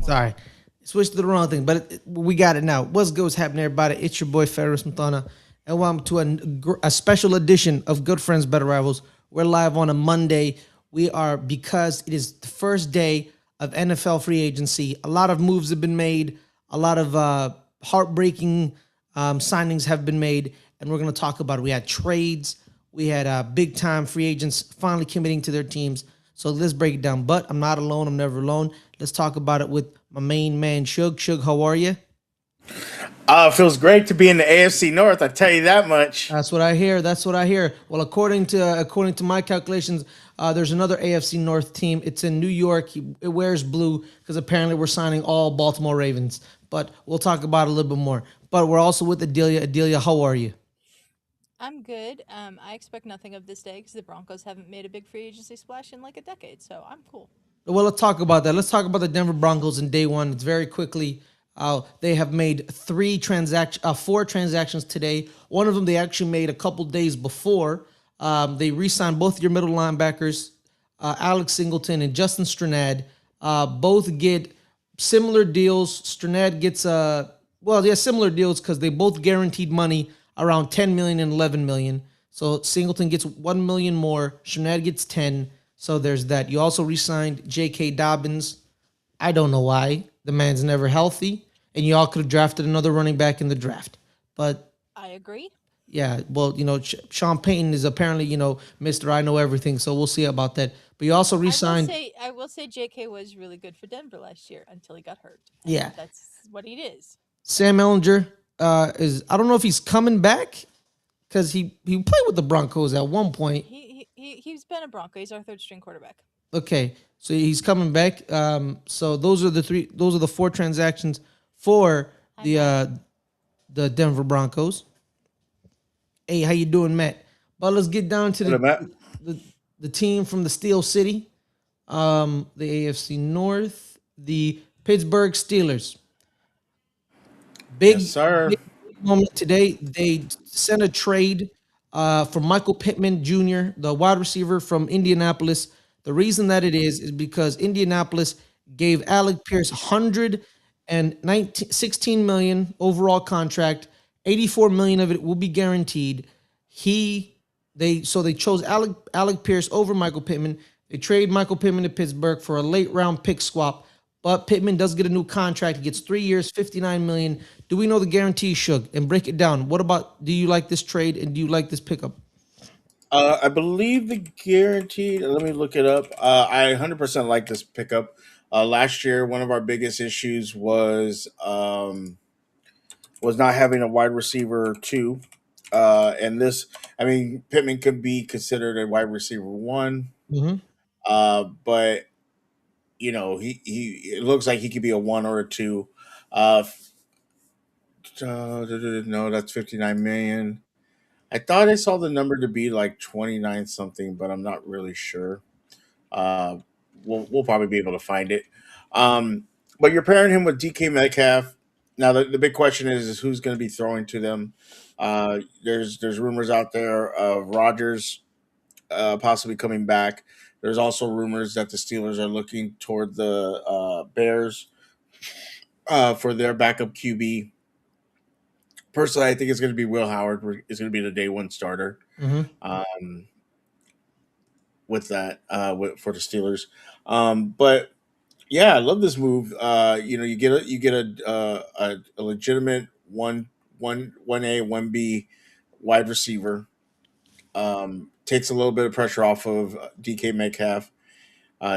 Sorry, switched to the wrong thing, but we got it now. What's goes happening, everybody? It's your boy Fares Adelia, and welcome to a special edition of Good Friends, Better Rivals. We're live on a Monday. We are because it is the first day of NFL free agency. A lot of moves have been made. A lot of heartbreaking signings have been made, and we're going to talk about it. We had trades. We had big time free agents finally committing to their teams. So let's break it down. But I'm not alone. I'm never alone. Let's talk about it with my main man, Suge. Suge, how are you? Feels great to be in the AFC North. I tell you that much. That's what I hear. That's what I hear. Well, according to my calculations, there's another AFC North team. It's in New York. It wears blue because apparently we're signing all Baltimore Ravens. But we'll talk about it a little bit more. But we're also with Adelia. Adelia, how are you? I'm good. I expect nothing of this day because the Broncos haven't made a big free agency splash in like a decade, so I'm cool. Well, let's talk about that. Let's talk about the Denver Broncos in day one. It's very quickly. They have made four transactions today. One of them they actually made a couple days before. They re-signed both your middle linebackers, Alex Singleton and Justin Stranad. Both get similar deals. Stranad gets similar deals because they both guaranteed money around 10 million and 11 million. So Singleton gets 1 million more. Stranad gets 10. So there's that. You also re-signed J.K. Dobbins. I don't know why. The man's never healthy. And you all could have drafted another running back in the draft. But I agree. yeah, well, Sean Payton is apparently, Mr. I know everything. So we'll see about that. But you also re-signed. I will say JK was really good for Denver last year until he got hurt. And Yeah. that's what he is. Sam Ellinger I don't know if he's coming back because he played with the Broncos at one point. He's been a Bronco. He's our third string quarterback. Okay, so he's coming back. So those are the three. Those are the four transactions for the Denver Broncos. Hey, how you doing, Matt? But let's get down to What about? the team from the Steel City, the AFC North, the Pittsburgh Steelers. Yes, Big, sir. big moment today. They sent a trade for Michael Pittman Jr., the wide receiver from Indianapolis. The reason that it is because Indianapolis gave Alec Pierce 116 million overall contract. 84 million of it will be guaranteed. They chose Alec Pierce over Michael Pittman. They trade Michael Pittman to Pittsburgh for a late round pick swap. But Pittman does get a new contract. He gets 3 years, 59 million. Do we know the guarantee, Shug? And break it down. What about do you like this trade and do you like this pickup? I believe the guaranteed. Let me look it up. I 100% like this pickup. Last year, one of our biggest issues was not having a wide receiver two. And this, I mean, Pittman could be considered a wide receiver one. Mm-hmm. But he it looks like he could be a one or a two. Uh, no, that's 59 million. I thought I saw the number to be like 29 something, but I'm not really sure. Uh, we'll probably be able to find it. Um, but you're pairing him with DK Metcalf. Now the big question is who's going to be throwing to them. There's rumors out there of Rodgers possibly coming back. There's also rumors that the Steelers are looking toward the Bears for their backup QB. Personally, I think it's going to be Will Howard. Is going to be the day one starter. Mm-hmm. Um, with that for the Steelers. But yeah, I love this move. You get a legitimate one A 1B wide receiver. Takes a little bit of pressure off of DK Metcalf.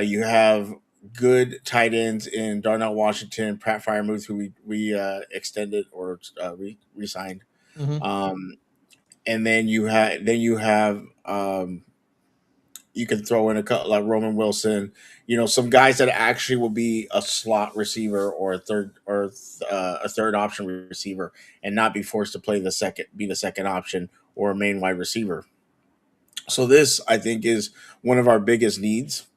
You have good tight ends in Darnell Washington, Pat Fryermuth, who we extended or re-signed. Mm-hmm. Um, and then you can throw in a couple like Roman Wilson, some guys that actually will be a slot receiver or a third option receiver, and not be forced to be the second option or a main wide receiver. So this, I think, is one of our biggest needs.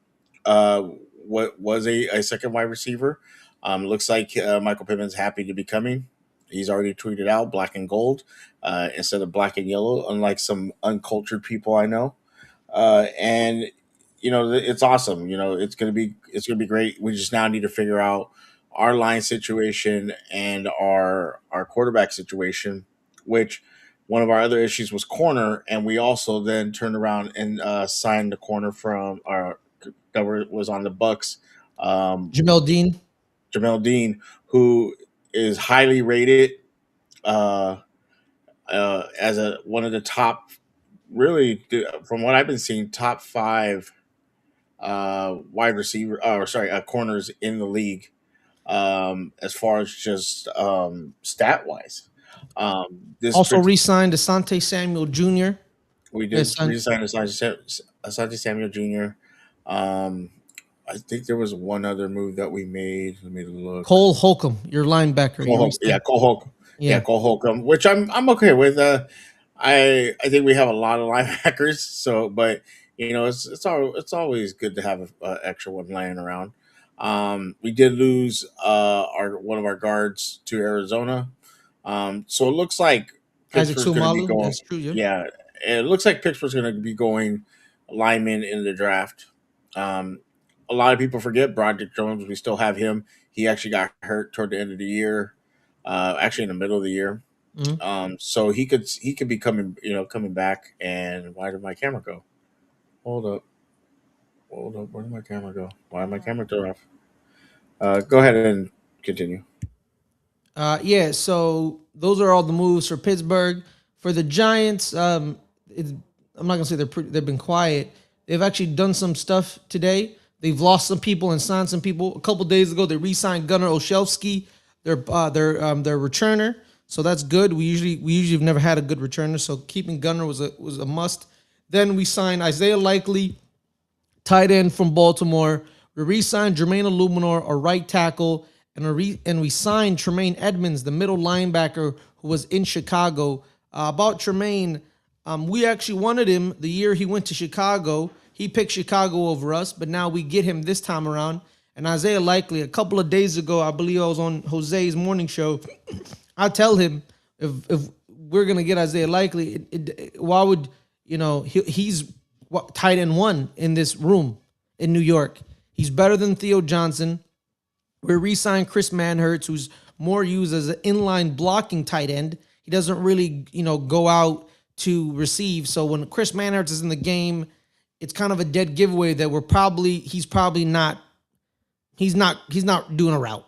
Uh, what was a second wide receiver? Looks like Michael Pittman's happy to be coming. He's already tweeted out black and gold instead of black and yellow, unlike some uncultured people I know. And it's awesome. It's gonna be great. We just now need to figure out our line situation and our quarterback situation, which one of our other issues was corner, and we also then turned around and signed the corner from our was on the Bucks, um, Jamel Dean. Jamel Dean, who is highly rated uh, as a one of the top, really from what I've been seeing, top five wide receiver, or sorry, corners in the league, as far as just stat wise. This Also particular re-signed Asante Samuel Jr. we Yes, did resign Asante Samuel Jr. Um, I think there was one other move that we made. Let me look. Cole Holcomb, your linebacker. You Yeah, re-signed. Cole Holcomb. Yeah, Yeah. Cole Holcomb, which I'm okay with. I think we have a lot of linebackers, so but it's always good to have a extra one laying around. We did lose our one of our guards to Arizona, so it looks like Isaac Pittsburgh's going to be Sumalu. going. That's true. Yeah. Yeah, it looks like Pittsburgh's going to be going lineman in the draft. Um, a lot of people forget Broderick Jones. We still have him. He actually got hurt toward the end of the year, actually in the middle of the year. Mhm. So he could be coming back. And why did my camera go? Hold up, hold up. Where did my camera go? Why did my camera turn off? Go ahead and continue. Yeah, so those are all the moves for Pittsburgh. For the Giants, I'm not gonna say they've been quiet. They've actually done some stuff today. They've lost some people and signed some people. A couple days ago, they re-signed Gunnar Olszewski, their returner. So that's good. We usually have never had a good returner, so keeping Gunnar was a must. Then we signed Isaiah Likely, tight end from Baltimore. We re-signed Jermaine Illuminor, a right tackle, and we signed Tremaine Edmonds, the middle linebacker who was in Chicago. About Tremaine, we actually wanted him the year he went to Chicago. He picked Chicago over us, but now we get him this time around. And Isaiah Likely, a couple of days ago, I believe I was on Jose's morning show. I tell him if we're gonna get Isaiah Likely, why would he's tight end one in this room in New York. He's better than Theo Johnson. We re-signed Chris Manhertz, who's more used as an inline blocking tight end. He doesn't really, go out to receive. So when Chris Manhertz is in the game, it's kind of a dead giveaway that he's not doing a route.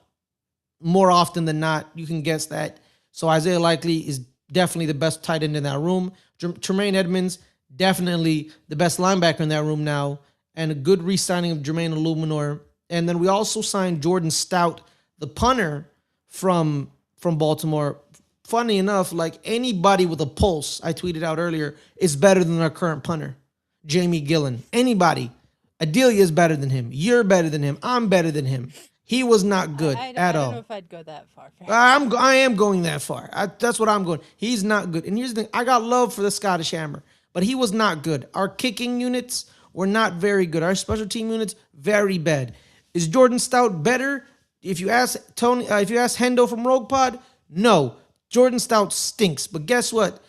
More often than not, you can guess that. So Isaiah Likely is definitely the best tight end in that room. Tremaine Edmonds, definitely the best linebacker in that room now, and a good re-signing of Jermaine Illuminor. And then we also signed Jordan Stout, the punter from Baltimore. Funny enough, like anybody with a pulse, I tweeted out earlier, is better than our current punter, Jamie Gillen. Anybody. Adelia is better than him. You're better than him. I'm better than him. He was not good at all. I don't know if I'd go that far. I am going that far. That's what I'm going. He's not good. And here's the thing. I got love for the Scottish Hammer, but he was not good. Our kicking units were not very good. Our special team units, very bad. Is Jordan Stout better? If you ask Tony, if you ask Hendo from Rogue Pod, no. Jordan Stout stinks. But guess what?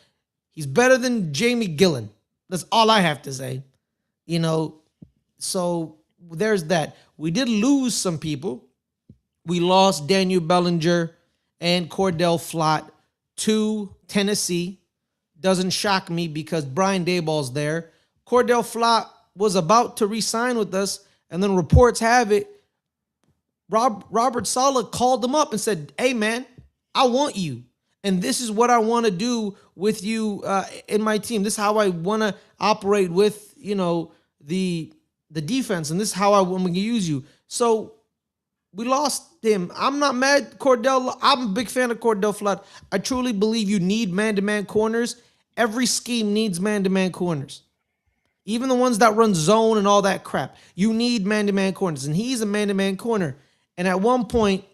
He's better than Jamie Gillen. That's all I have to say. So there's that. We did lose some people. We lost Daniel Bellinger and Cordell Flott to Tennessee. Doesn't shock me because Brian Dayball's there. Cordell Flott was about to re-sign with us, and then reports have it, Robert Saleh called him up and said, "Hey, man, I want you. And this is what I want to do with you in my team. This is how I want to operate with, the defense. And this is how I want to use you." So we lost him. I'm not mad, Cordell. I'm a big fan of Cordell Flott. I truly believe you need man-to-man corners. Every scheme needs man-to-man corners. Even the ones that run zone and all that crap. You need man-to-man corners. And he's a man-to-man corner. And at one point,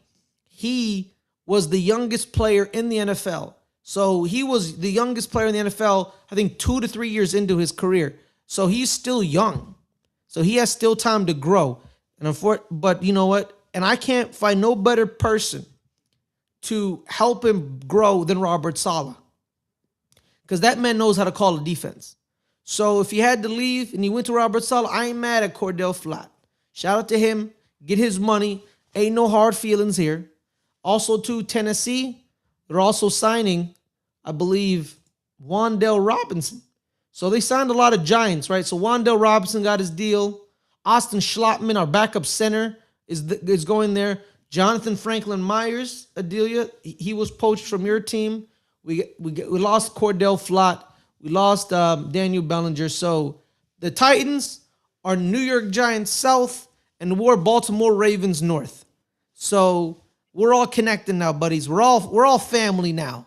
he was the youngest player in the NFL. So he was the youngest player in the NFL, I think 2 to 3 years into his career. So he's still young. So he has still time to grow. But you know what? And I can't find no better person to help him grow than Robert Saleh. Because that man knows how to call a defense. So if he had to leave and he went to Robert Saleh, I ain't mad at Cordell Flott. Shout out to him. Get his money. Ain't no hard feelings here. Also, to Tennessee, they're also signing, I believe, Wandale Robinson. So they signed a lot of giants, right? So Wandale Robinson got his deal. Austin Schlottman, our backup center, is going there. Jonathan Franklin Myers, Adelia, he was poached from your team. We lost Cordell Flott. We lost Daniel Bellinger. So the Titans are New York Giants South, and we're Baltimore Ravens North. So we're all connected now, buddies. We're all family now.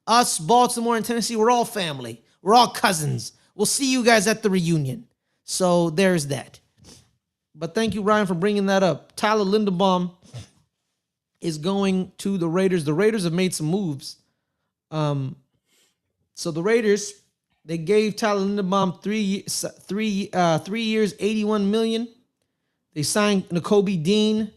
Us, Baltimore, and Tennessee, we're all family. We're all cousins. We'll see you guys at the reunion. So there's that. But thank you, Ryan, for bringing that up. Tyler Linderbaum is going to the Raiders. The Raiders have made some moves. So the Raiders, they gave Tyler Linderbaum 3 years, 81 million. They signed Nakobe Dean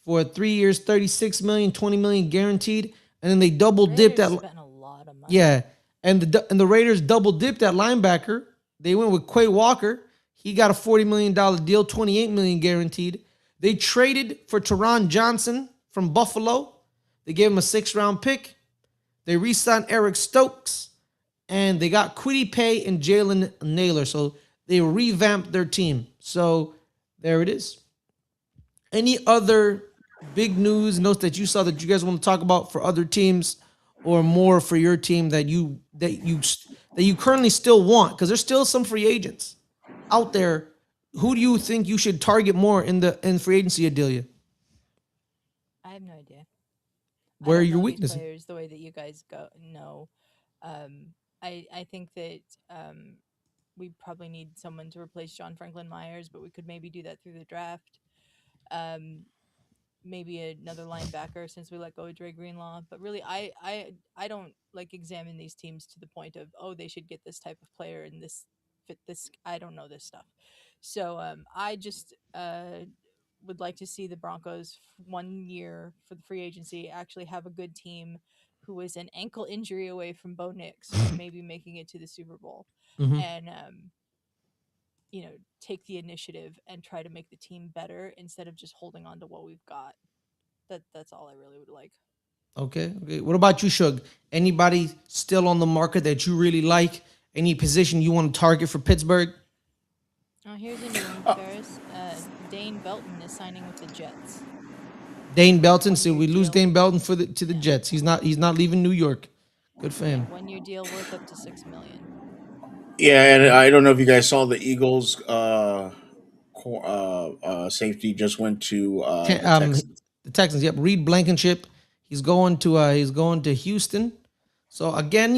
for 3 years, 36 million, 20 million guaranteed, and then they double dipped Raiders at spent a lot of money. yeah, and the Raiders double dipped at linebacker. They went with Quay Walker. He got a $40 million deal, 28 million guaranteed. They traded for Teron Johnson from Buffalo. They gave him a 6th-round pick. They re-signed Eric Stokes, and they got Kwity Paye and Jalen Naylor. So they revamped their team. So there it is. Any other big news notes that you saw that you guys want to talk about for other teams, or more for your team that you currently still want? Because there's still some free agents out there. Who do you think you should target more in free agency, Adelia? I have no idea. Where are I don't your know these weaknesses? players the way that you guys know. I think that we probably need someone to replace John Franklin Myers, but we could maybe do that through the draft. Um, Maybe another linebacker since we let go of Dre Greenlaw. But really, I don't like examine these teams to the point of, oh, they should get this type of player and this fit this. I don't know this stuff. So I just would like to see the Broncos 1 year for the free agency actually have a good team who is an ankle injury away from Bo Nix from maybe making it to the Super Bowl, Mm-hmm. and take the initiative and try to make the team better instead of just holding on to what we've got. That's all I really would like. Okay. Okay. What about you, Suge? Anybody still on the market that you really like? Any position you want to target for Pittsburgh? Oh, here's a new one, Ferris. Dane Belton is signing with the Jets. Dane Belton. So 1 year we lose deal. Dane Belton to the Yeah. Jets. He's not leaving New York. Good for Yeah, him. 1 year deal worth up to $6 million. Yeah, and I don't know if you guys saw the Eagles safety just went to Te- the um, Texans. the Texans. Yep. Reed Blankenship. He's going to Houston. So again,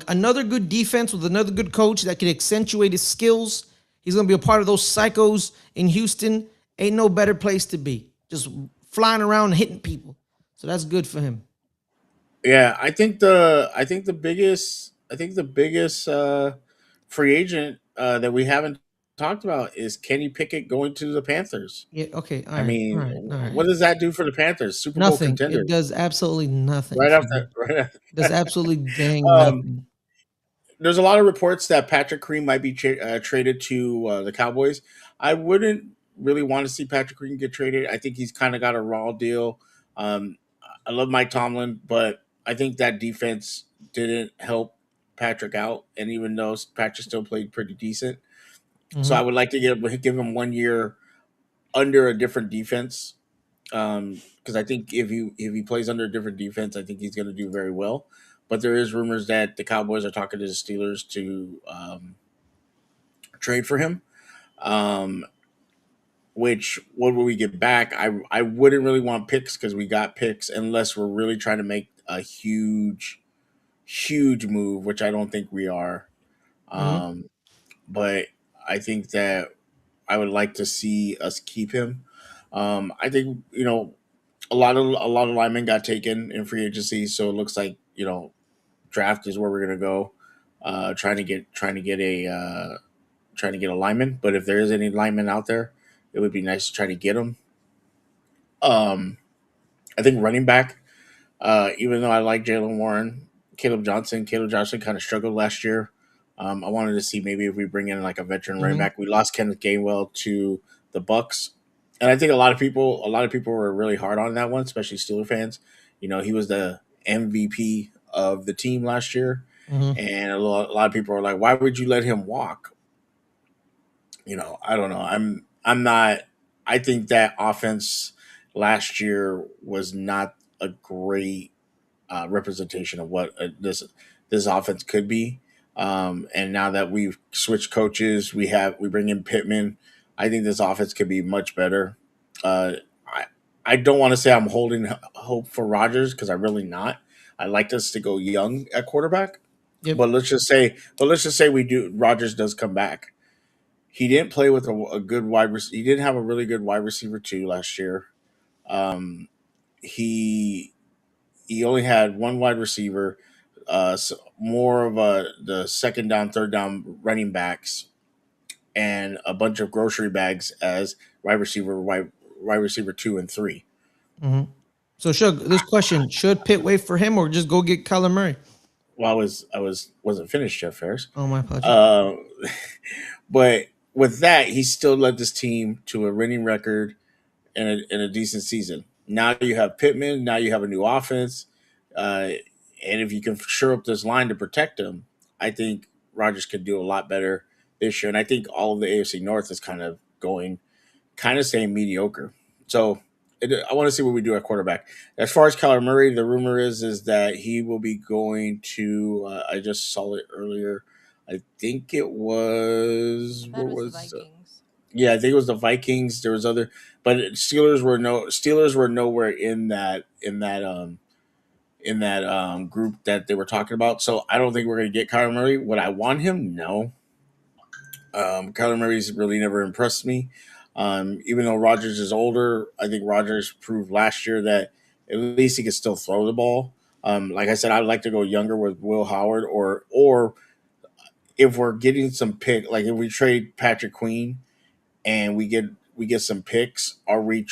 another good defense with another good coach that can accentuate his skills. He's gonna be a part of those psychos in Houston. Ain't no better place to be. Just flying around and hitting people. So that's good for him. Yeah, I think the biggest free agent that we haven't talked about is Kenny Pickett going to the Panthers. Yeah. Okay. All I right. All mean, right. All right. what does that do for the Panthers? Super Bowl Nothing. It contenders, does absolutely nothing right for after. them. Right after. It does absolutely dang um, nothing. there's a lot of reports that Patrick Green might be traded to the Cowboys. I wouldn't really want to see Patrick Green get traded. I think he's kind of got a raw deal. Um, I love Mike Tomlin, but I think that defense didn't help Patrick out. And even though Patrick still played pretty decent, so Mm-hmm. I would like to give him 1 year under a different defense. Because I think if he plays under a different defense, I think he's going to do very well. But there is rumors that the Cowboys are talking to the Steelers to trade for him. Um, which what will we get back? I wouldn't really want picks because we got picks unless we're really trying to make a huge move, which I don't think we are. Mm-hmm. Um, but I think that I would like to see us keep him. I think a lot of linemen got taken in free agency, so it looks like draft is where we're gonna go. Trying to get a lineman, but if there is any lineman out there, it would be nice to try to get them. Um, I think running back, even though I like Jalen Warren, Caleb Johnson kind of struggled last year. I wanted to see maybe if we bring in like a veteran running Mm-hmm. back. We lost Kenneth Gainwell to the Bucks, and I think a lot of people were really hard on that one, especially Steeler fans. You know, he was the MVP of the team last year, Hmm. and a lot of people are like, "Why would you let him walk?" You know, I don't know. I'm not. I think that offense last year was not a great representation of what this offense could be. And now that we've switched coaches, we bring in Pittman. I think this offense could be much better. Uh, I I don't want to say I'm holding hope for Rodgers because I'm really not. I like us to go young at quarterback, Yep. but let's just say we do. Rodgers does come back. He didn't play with a good He didn't have a really good wide receiver too last year. Um, he he only had one wide receiver, more of the second down, third down running backs, and a bunch of grocery bags as wide receiver two and three. Hmm. So, Shug, this question: should Pitt wait for him or just go get Kyler Murray? Well, I wasn't finished, Jeff Ferris. Oh, my apologies. Uh, but with that, he still led this team to a winning record and a decent season. Now you have Pittman. Now you have a new offense, uh, and if you can shore up this line to protect him, I think Rodgers could do a lot better this year. And I think all of the AFC North is kind of staying mediocre. So I want to see what we do at quarterback. As far as Kyler Murray, the rumor is that he will be going to. I just saw it earlier. I think it was I thought where it was the was Vikings. yeah, I think it was the Vikings. There was other, but Steelers were nowhere in that group that they were talking about. So I don't think we're going to get Kyler Murray. Would I want him? No. Kyler Murray's really never impressed me. Even though Rodgers is older, I think Rodgers proved last year that at least he can still throw the ball. Like I said, I'd like to go younger with Will Howard, or if we're getting some pick, like if we trade Patrick Queen and we get some picks, are we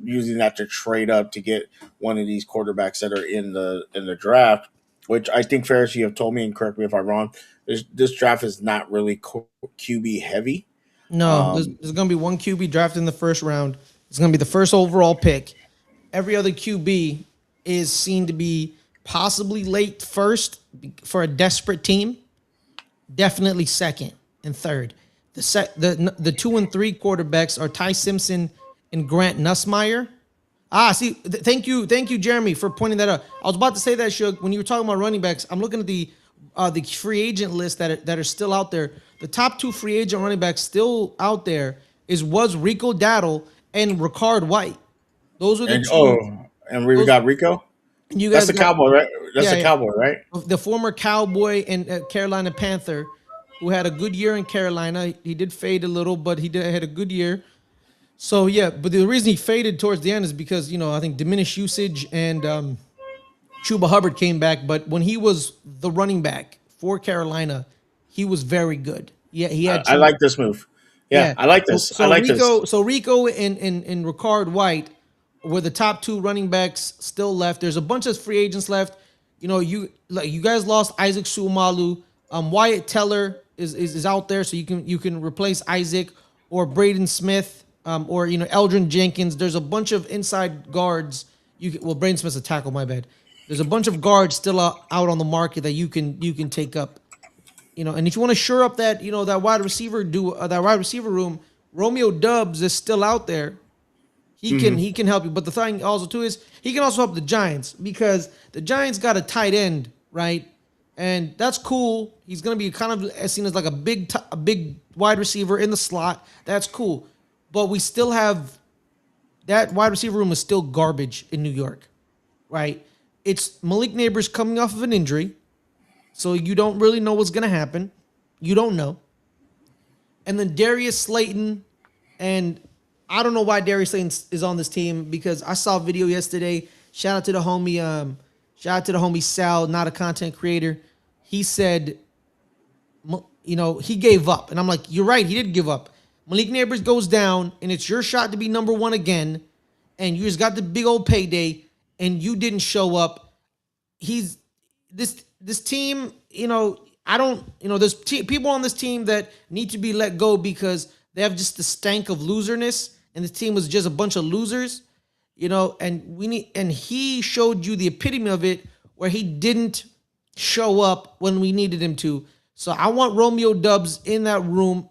using that to trade up to get one of these quarterbacks that are in the draft? Which I think Ferris, you have told me, and correct me if I'm wrong. This draft is not really QB heavy. No, Um, there's going to be one QB drafted in the first round. It's going to be the first overall pick. Every other QB is seen to be possibly late first for a desperate team. Definitely second and third. The 2 and 3 quarterbacks are Ty Simpson and Grant Nussmeier. Ah, see, thank you, Jeremy, for pointing that out. I was about to say that, Shug, when you were talking about running backs. I'm looking at the free agent list that are still out there. The top 2 free agent running backs still out there was Rico Daddle and Ricard White. Those are the and two. and we Those got Rico. and you That's guys the got cowboy, right? That's yeah, the yeah. cowboy, right? The former Cowboy and Carolina Panther, who had a good year in Carolina. He did fade a little, but had a good year. So yeah, but the reason he faded towards the end is because I think diminished usage and Chuba Hubbard came back. But when he was the running back for Carolina, he was very good. Yeah, he had I Chuba. like this move. Yeah, Yeah. I like So this. I so like this. Rico so Rico and Ricard White were the top 2 running backs still left. There's a bunch of free agents left. You guys lost Isaac Suamalu. Wyatt Teller is out there, so you can replace Isaac or Braden Smith, or Eldrin Jenkins. There's a bunch of inside guards. Braden Smith's a tackle. My bad. There's a bunch of guards still out on the market that you can take up. And if you want to shore up that wide receiver room, Romeo Dubs is still out there. He can help you. But the thing also too is he can also help the Giants because the Giants got a tight end, right? And that's cool. He's gonna be kind of seen as like a big wide receiver in the slot. That's cool. But we still have that wide receiver room is still garbage in New York, right? It's Malik Neighbors coming off of an injury. So you don't really know what's gonna happen. You don't know. And then Darius Slayton, and I don't know why Darius Slayton is on this team because I saw a video yesterday. Shout out to the homie Sal, not a content creator. He said, he gave up, and I'm like, you're right, he did give up. Malik Neighbors goes down, and it's your shot to be number one again, and you just got the big old payday, and you didn't show up. He's this team, I don't, there's people on this team that need to be let go because they have just the stank of loserness and this team was just a bunch of losers, and he showed you the epitome of it where he didn't show up when we needed him to. So I want Romeo Dubs in that room.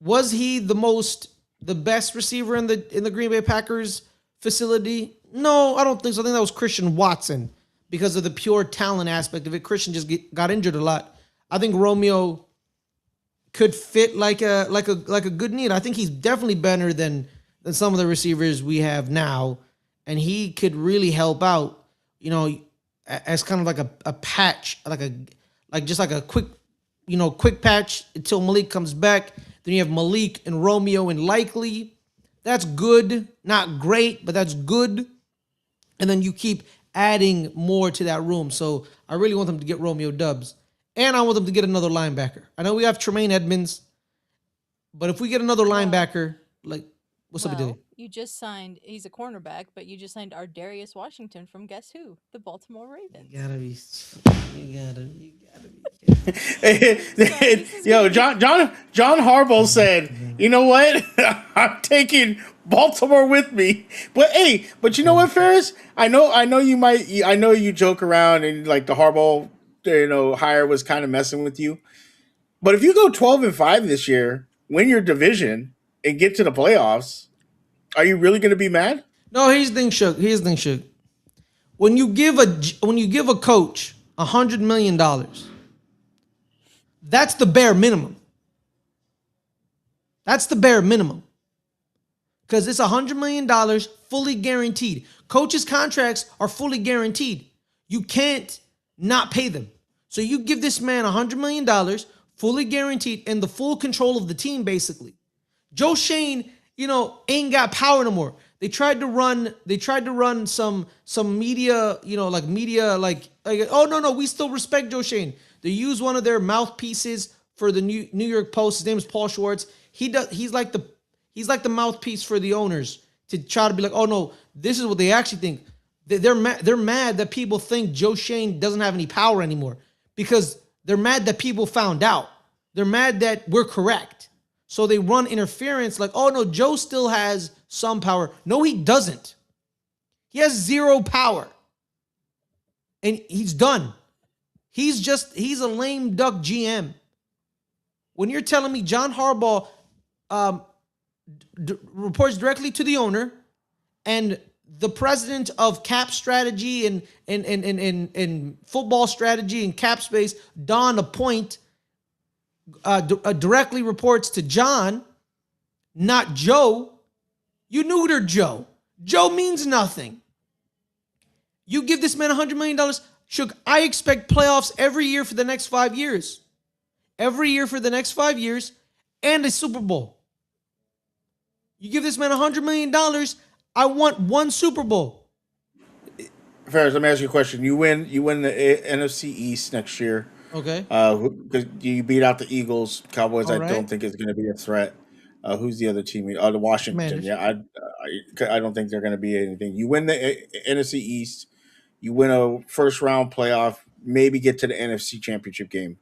Was he the best receiver in the Green Bay Packers facility? No, I don't think so. I think that was Christian Watson because of the pure talent aspect of it. Christian just got injured a lot. I think Romeo could fit like a good need. I think he's definitely better than some of the receivers we have now, and he could really help out, as kind of like a patch, like a quick patch until Malik comes back. Then you have Malik and Romeo and Likely. That's good, not great, but that's good. And then you keep adding more to that room. So I really want them to get Romeo Dubs. And I want them to get another linebacker. I know we have Tremaine Edmonds, but if we get another linebacker, what's up, Adelia? You just signed, he's a cornerback, but you just signed Ardarius Washington from guess who? The Baltimore Ravens. You gotta be Yo, John Harbaugh said, you know what? I'm taking Baltimore with me. But you know what, Ferris? I know you joke around and like the Harbaugh, hire was kind of messing with you. But if you go 12-5 this year, win your division, and get to the playoffs, are you really going to be mad? No, here's the thing, Suge. When you give a coach $100 million, that's the bare minimum. That's the bare minimum. Because it's $100 million fully guaranteed. Coaches' contracts are fully guaranteed. You can't not pay them. So you give this man $100 million fully guaranteed and the full control of the team, basically. Joe Shane, ain't got power no more. They tried to run some media, oh no, we still respect Joe Shane. They use one of their mouthpieces for the New York Post. His name is Paul Schwartz. He's like the mouthpiece for the owners to try to be like, oh no, this is what they actually think. They're mad that people think Joe Shane doesn't have any power anymore because they're mad that people found out. They're mad that we're correct. So they run interference like, oh no, Joe still has some power. No, he doesn't. He has zero power. And he's done. He's a lame duck GM. When you're telling me John Harbaugh reports directly to the owner and the president of cap strategy and football strategy and cap space, Don Appoint, directly reports to John, not Joe. You neutered Joe. Joe means nothing. You give this man $100 million. Suge, I expect playoffs every year for the next 5 years. Every year for the next 5 years and a Super Bowl. You give this man $100 million, I want one Super Bowl. Ferris, let me ask you a question. You win the NFC East next year. Okay. Because you beat out the Eagles. Cowboys, All I right. don't think is going to be a threat. Who's the other team? The Washington. Commanders. Yeah, I don't think they're going to be anything. You win the NFC East. You win a first round playoff. Maybe get to the NFC Championship game.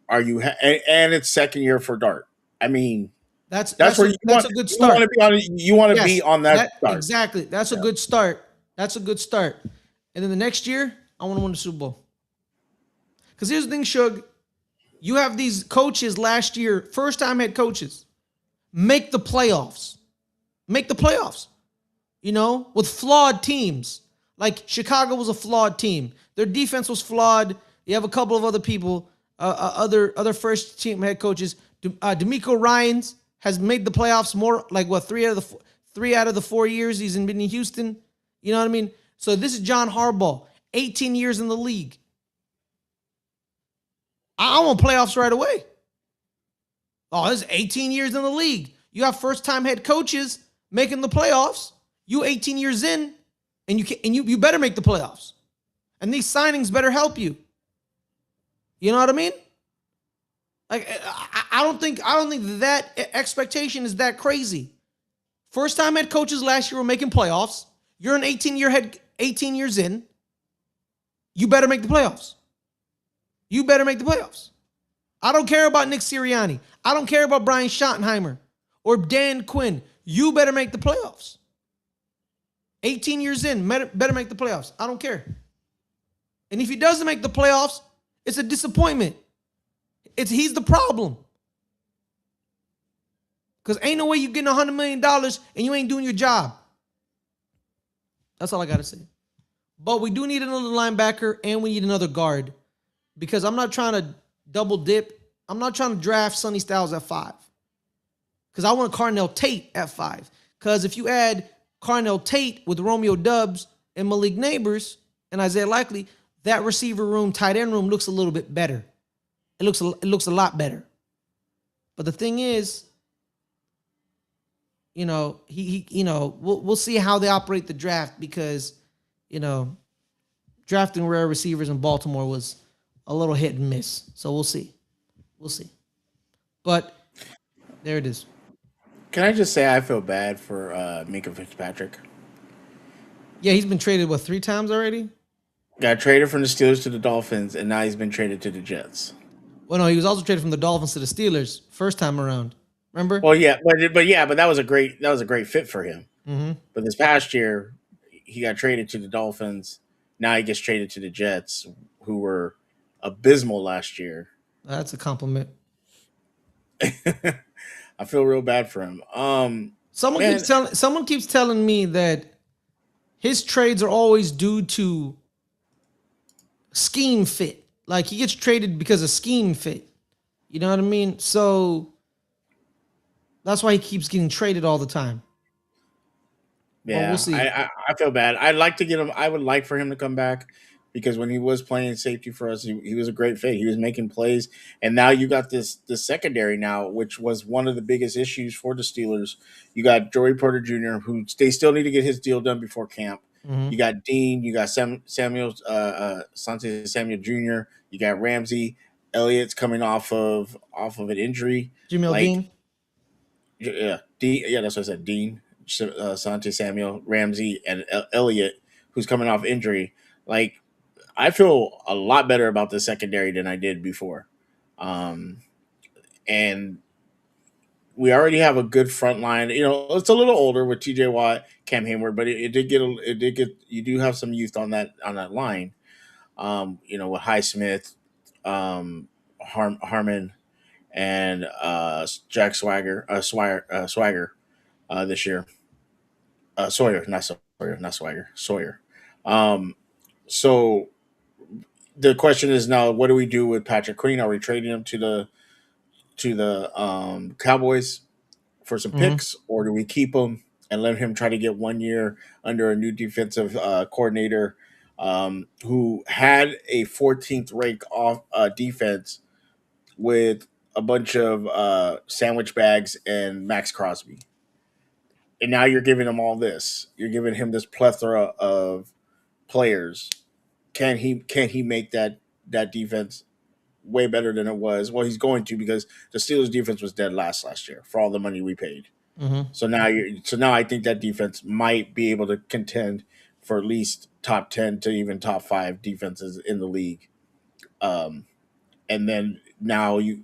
Are you? And it's second year for Dart. I mean, that's where a good start. You want to be on that start. Exactly. That's a good start. That's a good start. And then the next year, I want to win the Super Bowl. Because here's the thing, Suge. You have these coaches last year, first-time head coaches, make the playoffs. Make the playoffs. With flawed teams. Like Chicago was a flawed team. Their defense was flawed. You have a couple of other people, other first-team head coaches. DeMeco Ryans has made the playoffs more like what 3 out of the 4 years he's been in Houston. You know what I mean? So this is John Harbaugh, 18 years in the league. I want playoffs right away. Oh, this is 18 years in the league. You have first-time head coaches making the playoffs. You 18 years in, and you better make the playoffs. And these signings better help you. You know what I mean? Like I don't think that expectation is that crazy. First-time head coaches last year were making playoffs. You're an 18 years in. You better make the playoffs. You better make the playoffs. I don't care about Nick Sirianni. I don't care about Brian Schottenheimer or Dan Quinn. you better make the playoffs. 18 years in, better make the playoffs. I don't care. And if he doesn't make the playoffs, it's a disappointment. He's the problem. Because ain't no way you getting $100 million and you ain't doing your job. That's all I got to say. But we do need another linebacker and we need another guard. Because I'm not trying to double dip. I'm not trying to draft Sonny Styles at 5. Because I want Carnell Tate at 5. Because if you add Carnell Tate with Romeo Dubs and Malik Neighbors and Isaiah Likely, that receiver room, tight end room looks a little bit better. It looks a lot better. But the thing is, we'll see how they operate the draft because, drafting rare receivers in Baltimore was a little hit and miss. So we'll see. But there it is. Can I just say I feel bad for Minka Fitzpatrick? Yeah, he's been traded, 3 times already? Got traded from the Steelers to the Dolphins, and now he's been traded to the Jets. Well, no, he was also traded from the Dolphins to the Steelers first time around. Remember? Well, yeah, but that was a great fit for him. Mm-hmm. But this past year, he got traded to the Dolphins. Now he gets traded to the Jets, who were abysmal last year. That's a compliment. I feel real bad for him. Someone keeps telling me that his trades are always due to scheme fit. Like he gets traded because of scheme fit. You know what I mean? So that's why he keeps getting traded all the time. Yeah, we'll see. I feel bad. I'd like to get him. I would like for him to come back because when he was playing safety for us, he was a great fit. He was making plays, and now you got this secondary now, which was one of the biggest issues for the Steelers. You got Joey Porter Jr., who they still need to get his deal done before camp. Mm-hmm. You got Dean. You got Samuel Sante Samuel Jr. You got Ramsey. Elliott's coming off of an injury. Jamil Dean. Yeah, Dean. Yeah, that's what I said. Dean. Sante Samuel, Ramsey, and Elliott, who's coming off injury. Like, I feel a lot better about the secondary than I did before. And we already have a good front line. It's a little older with TJ Watt, Cam Hayward, but it did get you do have some youth on that line. With Highsmith, Harmon, and Jack Swagger this year. Sawyer, not Swagger, Sawyer. So the question is now, what do we do with Patrick Queen? Are we trading him to the Cowboys for some picks, or do we keep him and let him try to get 1 year under a new defensive coordinator who had a 14th rank off defense with a bunch of sandwich bags and Max Crosby? And now you're giving him all this. You're giving him this plethora of players. Can he make that defense way better than it was? Well, he's going to, because the Steelers defense was dead last year for all the money we paid. Mm-hmm. So now I think that defense might be able to contend for at least top 10 to even top 5 defenses in the league. And then now you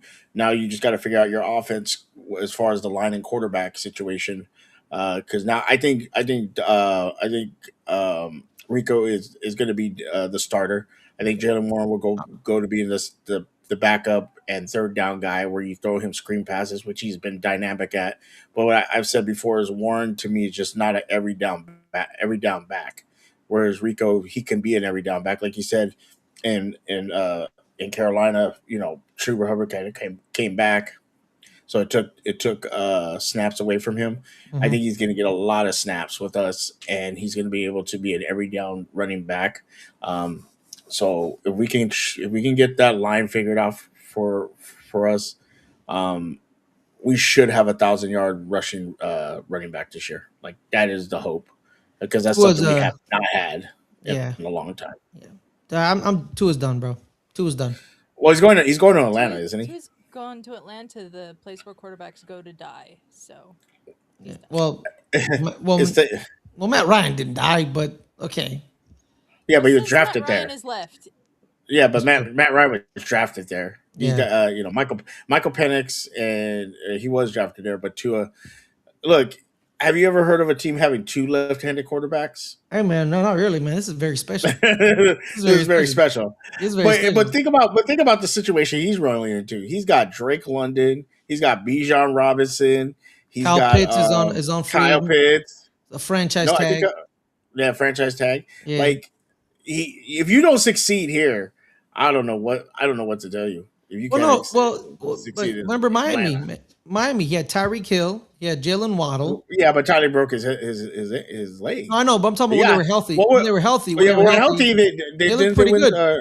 just got to figure out your offense as far as the line and quarterback situation. Because now I think Rico is going to be the starter. I think Jalen Warren will go to being the backup and third down guy, where you throw him screen passes, which he's been dynamic at. But what I've said before is Warren to me is just not an every down back, whereas Rico, he can be an every down back, like you said in Carolina. Chuba Hubbard kind of came back. So it took snaps away from him. Mm-hmm. I think he's going to get a lot of snaps with us, and he's going to be able to be an every down running back. So if we can get that line figured out for us, we should have 1,000-yard rushing running back this year. Like, that is the hope, because that's something we have not had in a long time. Yeah, Tua's done, bro. Tua's done. Well, he's going to Atlanta, isn't he? Tua's gone to Atlanta, the place where quarterbacks go to die. So, yeah. Well, Matt Ryan didn't die, but okay. Yeah, but he was drafted Matt there. Ryan is left. Yeah, but Matt Ryan was drafted there. He's Yeah. got Michael Penix, and he was drafted there. But Tua, look, Have you ever heard of a team having two left-handed quarterbacks? Hey man, no, not really, man. This is very special. This This is very is very special. special. This is very But special. think about the situation he's rolling into. He's got Drake London. He's got Bijan Robinson. He's Kyle got Pitts is on free Kyle agent, Pitts. a franchise No, I think tag. yeah, franchise tag. Yeah. Like if you don't succeed here, I don't know what to tell you. If you Well, can't no. Well, like succeed in remember Miami? Atlanta, Miami. He had Tyreek Hill. He had Jalen Waddle. yeah, but Charlie broke his leg. I know, but I'm talking about when they Yeah, were healthy. what? When they were healthy. Oh, When yeah, they were when healthy, healthy, they looked didn't they pretty win? good.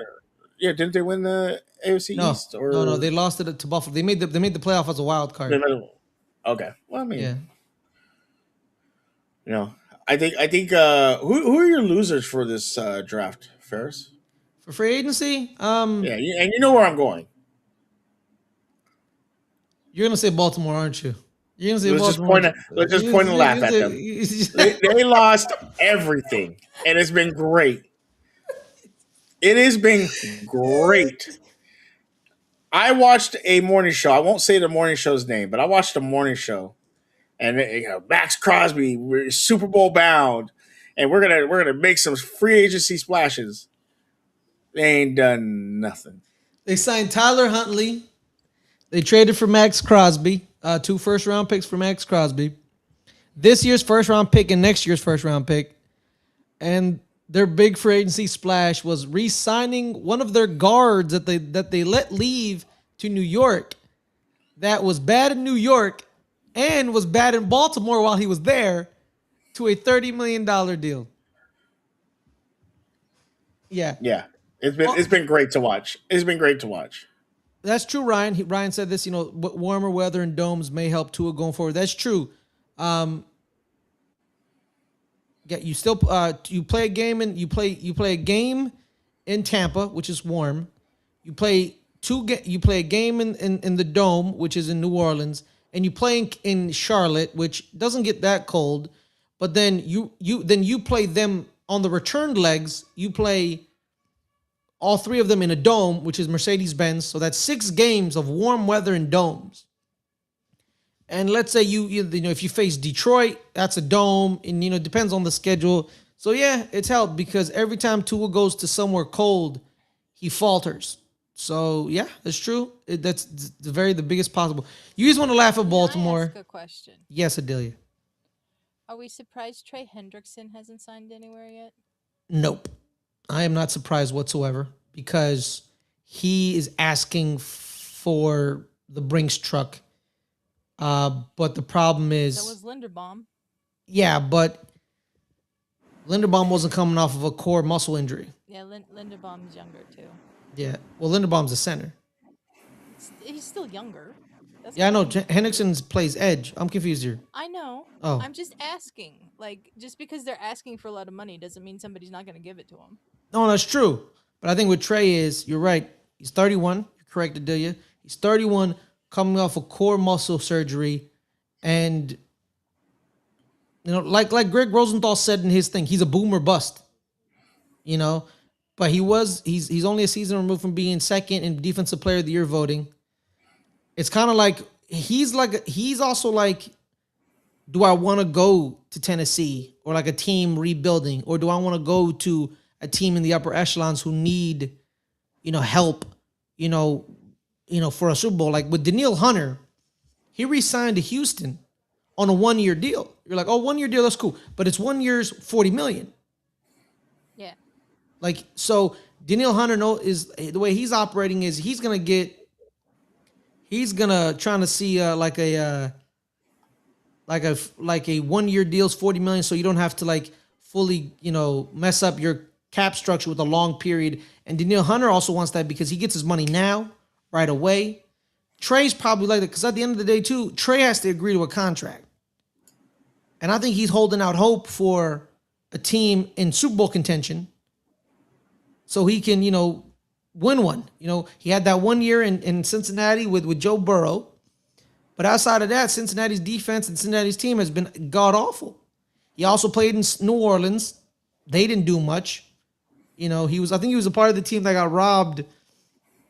Yeah, didn't they win the AFC No, East no. or They lost it to Buffalo. They made the playoff as a wild they card. might have- okay? Well, I Yeah. mean, you know, I think who are your losers for this draft, Ferris? For free agency, Yeah, and you know where I'm going. you're gonna say Baltimore, aren't you? You're gonna say Let's just Baltimore, aren't point. you? Let's just point and laugh at them. They lost everything, and it's been great. It has been great. I watched a morning show. I won't say the morning show's name, but I watched a morning show, and Max Crosby, we're Super Bowl bound, and we're gonna make some free agency splashes. They ain't done nothing. They signed Tyler Huntley. They traded for Max Crosby. 2 first-round picks for Max Crosby. This year's first-round pick and next year's first-round pick. And their big free agency splash was re-signing one of their guards that they let leave to New York. That was bad in New York and was bad in Baltimore while he was there, to a $30 million deal. Yeah. Yeah, it's been great to watch. It's been great to watch. That's true, Ryan. Ryan said this. Warmer weather and domes may help Tua going forward. That's true. Yeah, you still you play a game and you play a game in Tampa, which is warm. You play you play a game in the dome, which is in New Orleans, and you play in Charlotte, which doesn't get that cold. But then you play them on the return legs. You play all 3 of them in a dome, which is Mercedes-Benz. So that's 6 games of warm weather in domes. And let's say if you face Detroit, that's a dome, and it depends on the schedule. So yeah, it's helped because every time Tua goes to somewhere cold, he falters. So yeah, that's true. That's the biggest possible. You just want to laugh at Can I Baltimore. ask a question? Yes, Adelia. Are we surprised Trey Hendrickson hasn't signed anywhere yet? Nope. I am not surprised whatsoever because he is asking for the Brinks truck. But the problem is, That was Linderbaum. yeah, but Linderbaum wasn't coming off of a core muscle injury. Yeah, Linderbaum's younger too. Yeah. Well, Linderbaum's a center. He's still younger. That's Yeah, I know. fine. Henriksen plays edge. I'm confused here. I know. Oh. I'm just asking. Like, just because they're asking for a lot of money doesn't mean somebody's not going to give it to them. No, that's true. But I think with Trey you're right. He's 31. You're correct, Adelia. He's 31, coming off a core muscle surgery, and like Greg Rosenthal said in his thing, he's a boomer bust. But he's only a season removed from being second in Defensive Player of the Year voting. It's kind of like he's also like, do I want to go to Tennessee or like a team rebuilding, or do I want to go to a team in the upper echelons who need, help, for a Super Bowl? Like with Daniil Hunter, he re-signed to Houston on a 1-year deal. You're like, oh, 1-year deal, that's cool, but it's 1 year's $40 million. Yeah. Like, so Daniil Hunter is the way he's operating is he's gonna trying to see like a 1-year deal's $40 million, so you don't have to like fully mess up your cap structure with a long period. And Daniil Hunter also wants that because he gets his money now, right away. Trey's probably like that because at the end of the day too, Trey has to agree to a contract, and I think he's holding out hope for a team in Super Bowl contention, so he can win one. He had that 1 year in Cincinnati with Joe Burrow. But outside of that, Cincinnati's defense and Cincinnati's team has been god-awful. He also played in New Orleans. They didn't do much. I think he was a part of the team that got robbed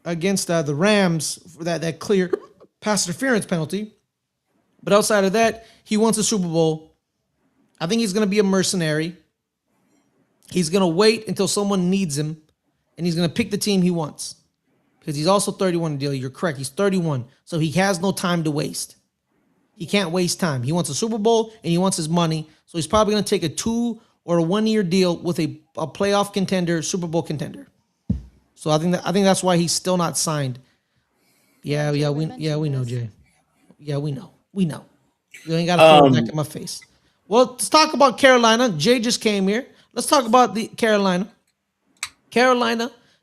against the Rams for that clear pass interference penalty. But outside of that, he wants a Super Bowl. I think he's going to be a mercenary. He's going to wait until someone needs him, and he's going to pick the team he wants. Because he's also 31, Adelia. You're correct. He's 31. So he has no time to waste. He can't waste time. He wants a Super Bowl, and he wants his money. So he's probably going to take a 2 or a 1 year deal with a playoff contender, Super Bowl contender. So I think that's why he's still not signed. Yeah, we know, Jay. Yeah, we know. You ain't got to throw it back in my face. Well, let's talk about Carolina. Jay just came here. Let's talk about the Carolina.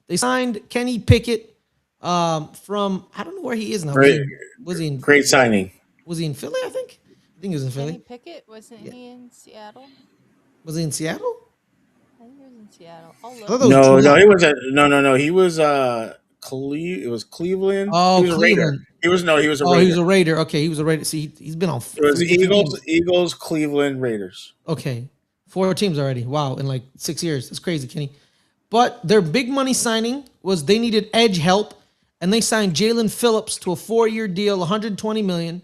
They signed Kenny Pickett from, I don't know where he is now. Great, Was he in signing. Was he in Philly? I think he was in Kenny Philly. Pickett, wasn't he in Seattle? Was he in Seattle? I think he was in Seattle. I'll I look. thought that was No, July. he was no. He was it was Cleveland. Oh, He was a Raider. Cleveland. He was a Raider. Oh, he was a Raider. Okay, he was a Raider. See, he's been on It was three teams. Eagles, Cleveland, Raiders. Okay, 4 teams already. Wow, in like 6 years. That's crazy, Kenny. But their big money signing was they needed edge help, and they signed Jalen Phillips to a 4-year deal, 120 million.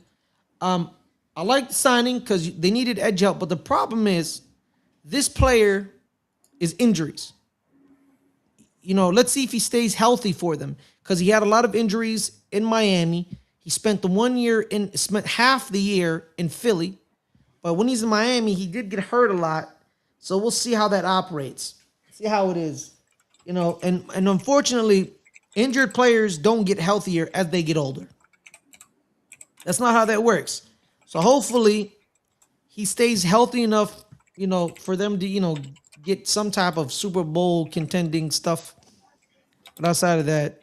I like the signing because they needed edge help, but the problem is this player is injuries. Let's see if he stays healthy for them because he had a lot of injuries in Miami. He spent spent half the year in Philly, but when he's in Miami, he did get hurt a lot. So we'll see how that operates. See how it is. And unfortunately, injured players don't get healthier as they get older. That's not how that works. So hopefully he stays healthy enough, for them to, get some type of Super Bowl contending stuff. But outside of that,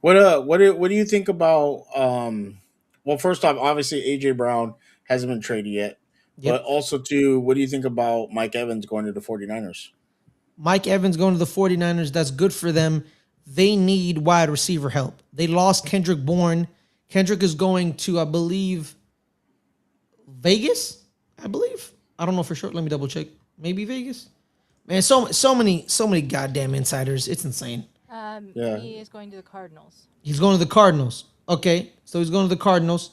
What do you think about well, first off, obviously AJ Brown hasn't been traded yet. But yep. also too, what do you think about Mike Evans going to the 49ers? Mike Evans going to the 49ers, that's good for them. They need wide receiver help. They lost Kendrick Bourne. Kendrick is going to, I believe, Vegas. I believe. I don't know for sure. Let me double check. Maybe Vegas. Man, so many goddamn insiders. It's insane. Yeah. He is going to the Cardinals. He's going to the Cardinals. Okay, so he's going to the Cardinals.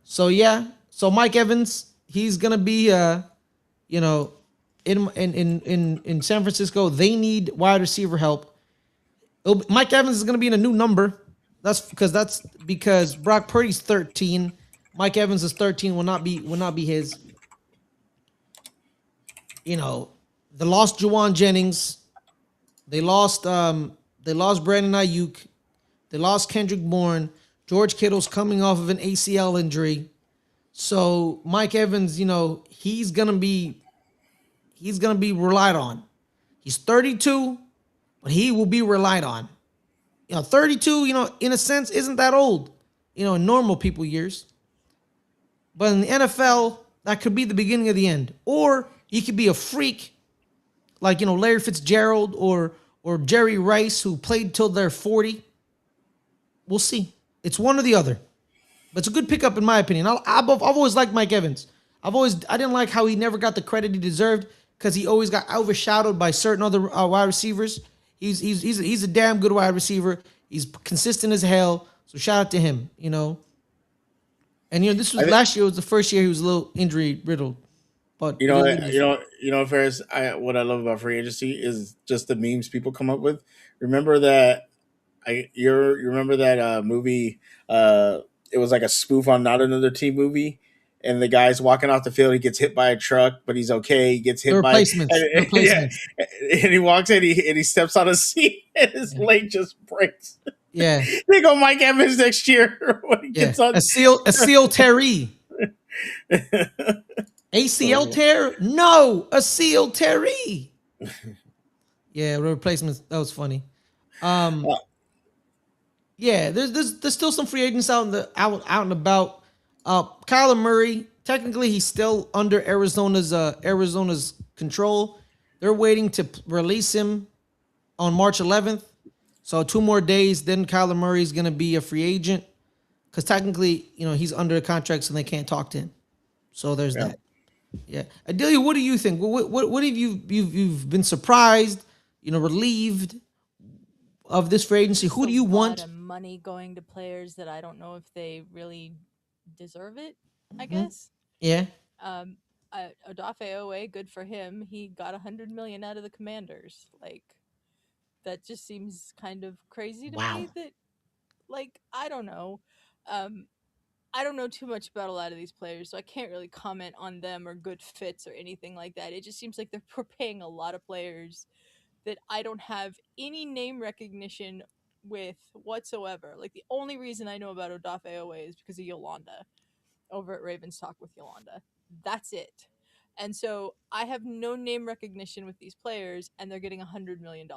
So yeah, so Mike Evans, he's gonna be in San Francisco. They need wide receiver help. Mike Evans is gonna be in a new number. That's because Brock Purdy's 13. Mike Evans is 13. Will not be his. They lost Juwan Jennings. They lost Brandon Ayuk. They lost Kendrick Bourne. George Kittle's coming off of an ACL injury. So Mike Evans, he's gonna be relied on. He's 32, but he will be relied on. 32, in a sense, isn't that old, in normal people years. But in the NFL, that could be the beginning of the end. Or he could be a freak, like Larry Fitzgerald or Jerry Rice, who played till they're 40. We'll see. It's one or the other. But it's a good pickup in my opinion. I've always liked Mike Evans. I didn't like how he never got the credit he deserved because he always got overshadowed by certain other wide receivers. He's a damn good wide receiver. He's consistent as hell. So shout out to him. And this was last year was the first year he was a little injury riddled. But Ferris, what I love about free agency is just the memes people come up with. Remember that you remember that movie? It was like a spoof on Not Another Team movie, and the guy's walking off the field. He gets hit by a truck, but he's okay. He gets hit the by replacements. and he walks in. He steps on a seat, and his leg just breaks. Yeah, they go Mike Evans next year when he gets on a seal Terry. ACL tear? No, a seal Terry. Yeah, replacements. That was funny. Yeah, there's still some free agents out and about. Kyler Murray, technically he's still under Arizona's control. They're waiting to release him on March 11th. So 2 more days, then Kyler Murray is gonna be a free agent because technically, he's under a contract, so they can't talk to him. So there's that. Yeah, Adelia, what do you think? What have you've been surprised, relieved of this free agency? Who do you want? A lot of money going to players that I don't know if they really deserve it. I Mhm. guess. Yeah. Um, Odafe Owe, good for him. He got 100 million out of the Commanders. Like that just seems kind of crazy to Wow. me. That like I don't know. Um, I don't know too much about a lot of these players, so I can't really comment on them or good fits or anything like that. It just seems like they're paying a lot of players that I don't have any name recognition with whatsoever. Like the only reason I know about Odafe Owe is because of Yolanda over at Ravens Talk with Yolanda. That's it. And so I have no name recognition with these players, and they're getting $100 million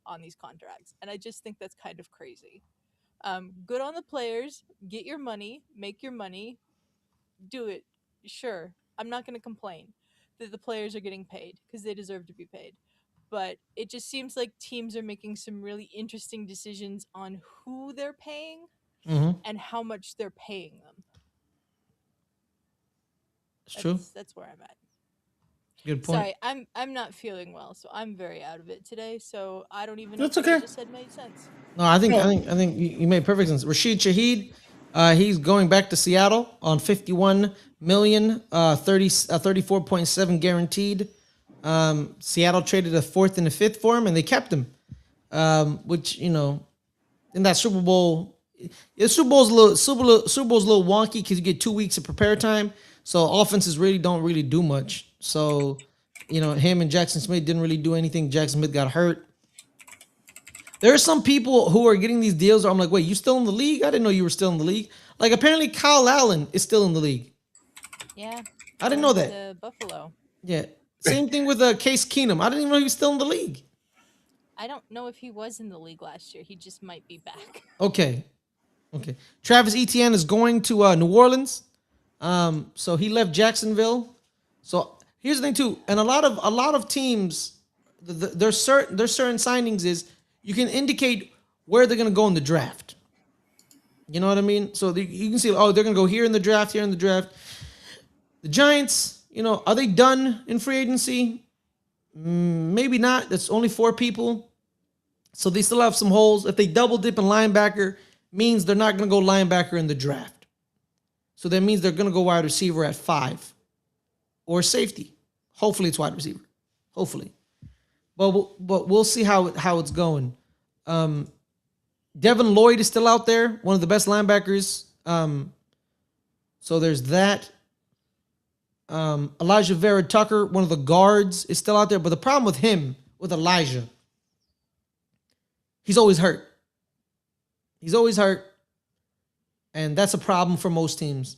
on these contracts. And I just think that's kind of crazy. Good on the players. Get your money, make your money, do it. Sure, I'm not going to complain that the players are getting paid because they deserve to be paid. But it just seems like teams are making some really interesting decisions on who they're paying Mm-hmm. and how much they're paying them. It's true. That's where I'm at. Good point. Sorry, I'm not feeling well, so I'm very out of it today. So I don't even know if That's what I okay. just said made sense. No, I think I No, think I think you made perfect sense. Rashid Shaheed, he's going back to Seattle on 51 million, 34.7 guaranteed. Seattle traded a fourth and a fifth for him, and they kept him. Which in that Super Bowl, the Super Bowl's a little wonky because you get 2 weeks of prepare time, so offenses really don't really do much. So him and Jackson Smith didn't really do anything. Jackson Smith got hurt. There are some people who are getting these deals where I'm like, wait, you still in the league? I didn't know you were still in the league. Like apparently Kyle Allen is still in the league. Yeah, I didn't know going that. to Buffalo. Yeah. Same thing with Case Keenum. I didn't even know he was still in the league. I don't know if he was in the league last year. He just might be back. Okay. Okay. Travis Etienne is going to New Orleans. So he left Jacksonville. So here's the thing too, and a lot of teams, there's certain signings is you can indicate where they're gonna go in the draft. You know what I mean? So you can see, oh, they're gonna go here in the draft, here in the draft. The Giants, are they done in free agency? Maybe not. That's only four people, so they still have some holes. If they double dip in linebacker, means they're not gonna go linebacker in the draft. So that means they're gonna go wide receiver at 5 or safety. Hopefully it's wide receiver. Hopefully, but we'll see how it's going. Um, Devin Lloyd is still out there, one of the best linebackers. So there's that. Elijah Vera Tucker, one of the guards, is still out there. But the problem with him, with Elijah, he's always hurt. He's always hurt. And that's a problem for most teams.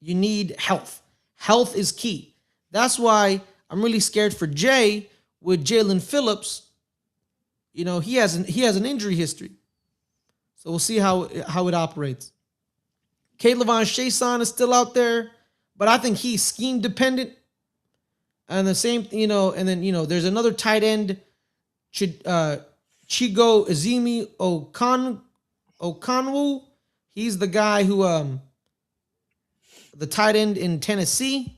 You need health. Health is key. That's why I'm really scared for Jay with Jalen Phillips. He has an injury history. So we'll see how it operates. Kaylavon Chason is still out there, but I think he's scheme dependent. And the same, and then there's another tight end, Chigo Azimi Okonwu. He's the guy who the tight end in Tennessee.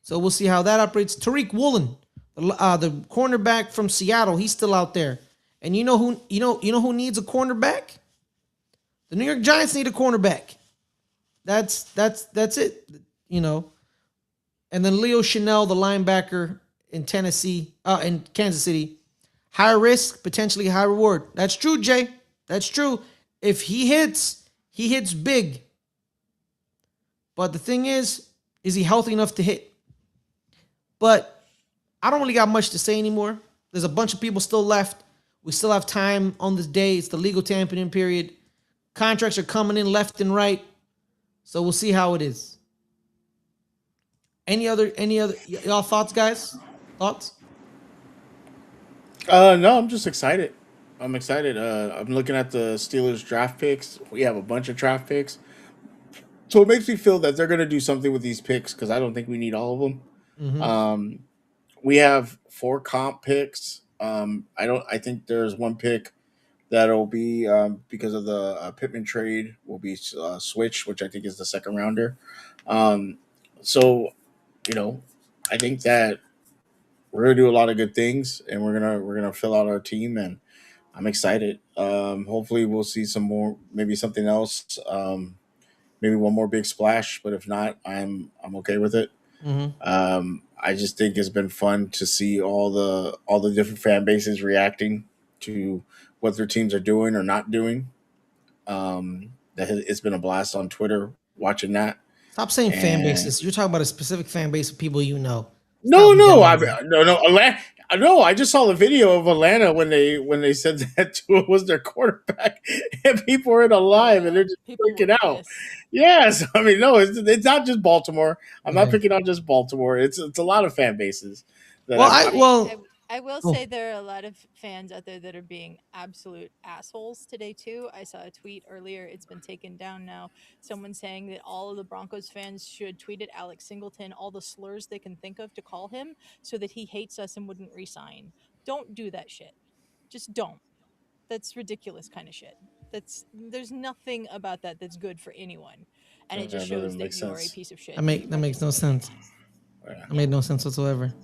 So we'll see how that operates. Tariq Woolen, the cornerback from Seattle, he's still out there. And you know who needs a cornerback? The New York Giants need a cornerback. That's it. You know. And then Leo Chanel, the linebacker in Tennessee, in Kansas City. High risk, potentially high reward. That's true, Jay. That's true. If he hits big. But the thing is he healthy enough to hit? But I don't really got much to say anymore. There's a bunch of people still left. We still have time on this day. It's the legal tampering period. Contracts are coming in left and right. So we'll see how it is. Any other y'all thoughts, guys? Thoughts? no, I'm just excited. I'm excited. I'm looking at the Steelers draft picks. We have a bunch of draft picks, so it makes me feel that they're going to do something with these picks because I don't think we need all of them. Mm-hmm. We have four comp picks. I don't. I think there's one pick that'll be because of the Pittman trade will be switched, which I think is the second rounder. Um, so you know, I think that we're gonna do a lot of good things, and we're gonna fill out our team, and I'm excited. Hopefully, we'll see some more, maybe something else. maybe one more big splash. But if not, I'm okay with it. Mm-hmm. I just think it's been fun to see all the different fan bases reacting to what their teams are doing or not doing. It's been a blast on Twitter watching that. Stop saying fan And bases. You're talking about a specific fan base of people you know. Stop no, no, generalizing. no, no, no. I just saw the video of Atlanta when they said that Tua was their quarterback, and people were in a Oh live and yeah, they're just people were freaking out. pissed. Yes, I mean, no, it's not just Baltimore. I'm not Yeah. picking on just Baltimore. It's a lot of fan bases that Well, I've I will oh, say there are a lot of fans out there that are being absolute assholes today too. I saw a tweet earlier. It's been taken down now. Someone saying that all of the Broncos fans should tweet at Alex Singleton all the slurs they can think of to call him so that he hates us and wouldn't resign. Don't do that shit. Just don't. That's ridiculous kind of shit. There's nothing about that that's good for anyone. And it okay, just that shows doesn't that make you are a sense. piece of shit that and you makes no participate. sense. Yeah. That Yeah. made no sense whatsoever.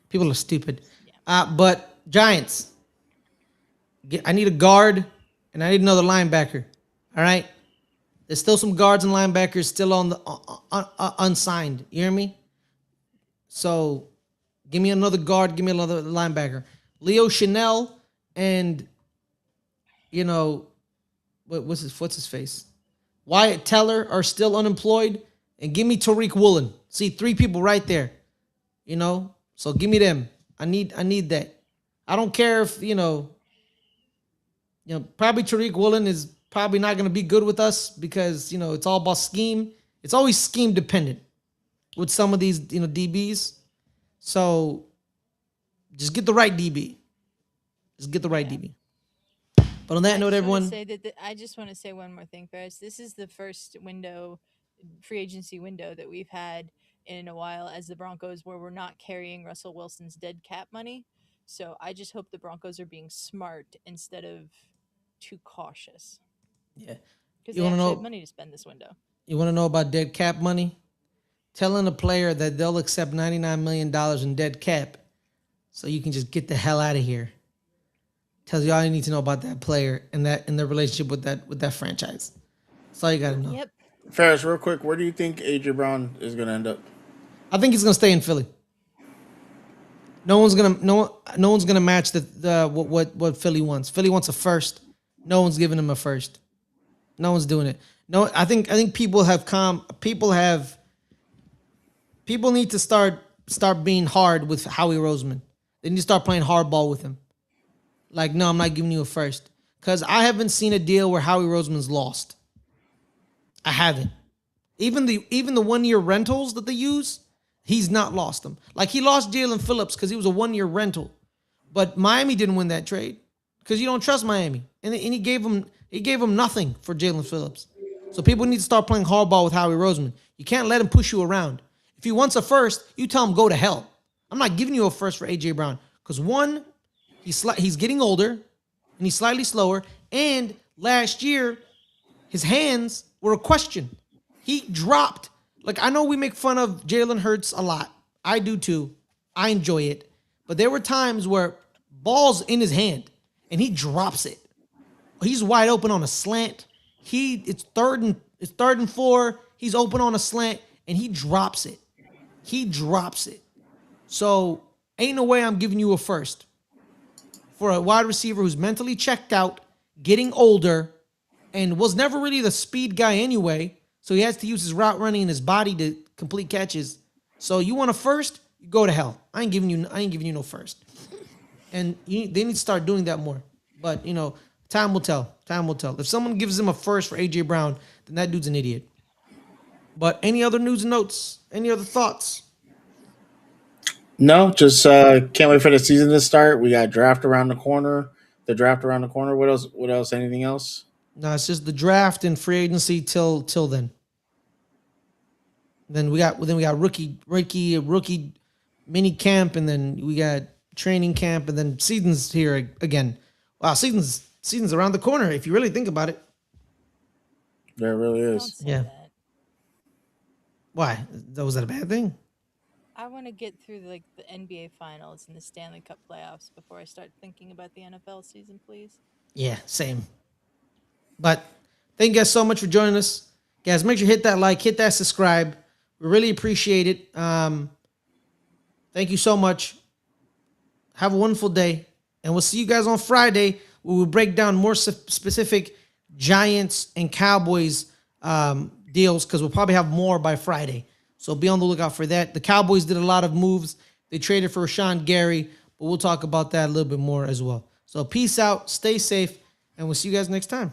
People are stupid. Yeah. But Giants, I need a guard and I need another linebacker. All right. There's still some guards and linebackers still on the unsigned. You hear me? So give me another guard. Give me another linebacker. Leo Chanel and you know what's his face? Wyatt Teller are still unemployed. And give me Tariq Woolen. See, three people right there. You know, so give me them. I need that. I don't care if probably Tariq Woolen is probably not going to be good with us because it's all about scheme. It's always scheme dependent with some of these DBs. So just get the right DB. Just get the right Yeah. DB. But on that I note, just want to everyone, say that I just want to say one more thing, Ferris. This is the first free agency window that we've had in a while as the Broncos where we're not carrying Russell Wilson's dead cap money. So I just hope the Broncos are being smart instead of too cautious yeah, because you they want to actually have know money to spend this window. you want to know about dead cap money? Telling a player that they'll accept $99 million in dead cap, so you can just get the hell out of here. Tells you all you need to know about that player and their relationship with that franchise. That's all you got to know. Yep. Ferris, real quick, where do you think AJ Brown is going to end up? I think he's gonna stay in Philly. No one's gonna match the what Philly wants. Philly wants a first. No one's giving him a first. No one's doing it. No, I think people need to start being hard with Howie Roseman. They need to start playing hardball with him. Like, no, I'm not giving you a first. Because I haven't seen a deal where Howie Roseman's lost. I haven't. Even the 1 year rentals that they use, he's not lost them. Like he lost Jalen Phillips because he was a 1 year rental, but Miami didn't win that trade because you don't trust Miami, and he gave him nothing for Jalen Phillips. So people need to start playing hardball with Howie Roseman. You can't let him push you around. If he wants a first, you tell him go to hell. I'm not giving you a first for AJ Brown because one, he's getting older and he's slightly slower, and last year his hands were a question. He dropped. Like, I know we make fun of Jalen Hurts a lot. I do too. I enjoy it. But there were times where ball's in his hand and he drops it. He's wide open on a slant. It's third and 4. He's open on a slant and he drops it. He drops it. So ain't no way I'm giving you a first for a wide receiver who's mentally checked out, getting older, and was never really the speed guy anyway. So he has to use his route running and his body to complete catches. So you want a first? You go to hell. I ain't giving you no first. And they need to start doing that more. But time will tell. Time will tell. If someone gives him a first for AJ Brown, then that dude's an idiot. But any other news and notes? Any other thoughts? No, just can't wait for the season to start. We got draft around the corner. The draft around the corner. What else? What else? Anything else? No, it's just the draft and free agency till then. Then we got rookie mini camp, and then we got training camp, and then season's here again. Wow, season's around the corner if you really think about it. There really Don't is. say Yeah. that. Why? Was that a bad thing? I want to get through like the NBA finals and the Stanley Cup playoffs before I start thinking about the NFL season, please. Yeah, same. But thank you guys so much for joining us. Guys, make sure you hit that like, hit that subscribe. We really appreciate it. Thank you so much. Have a wonderful day. And we'll see you guys on Friday. We will break down more specific Giants and Cowboys deals because we'll probably have more by Friday. So be on the lookout for that. The Cowboys did a lot of moves. They traded for Rashawn Gary, but we'll talk about that a little bit more as well. So peace out, stay safe, and we'll see you guys next time.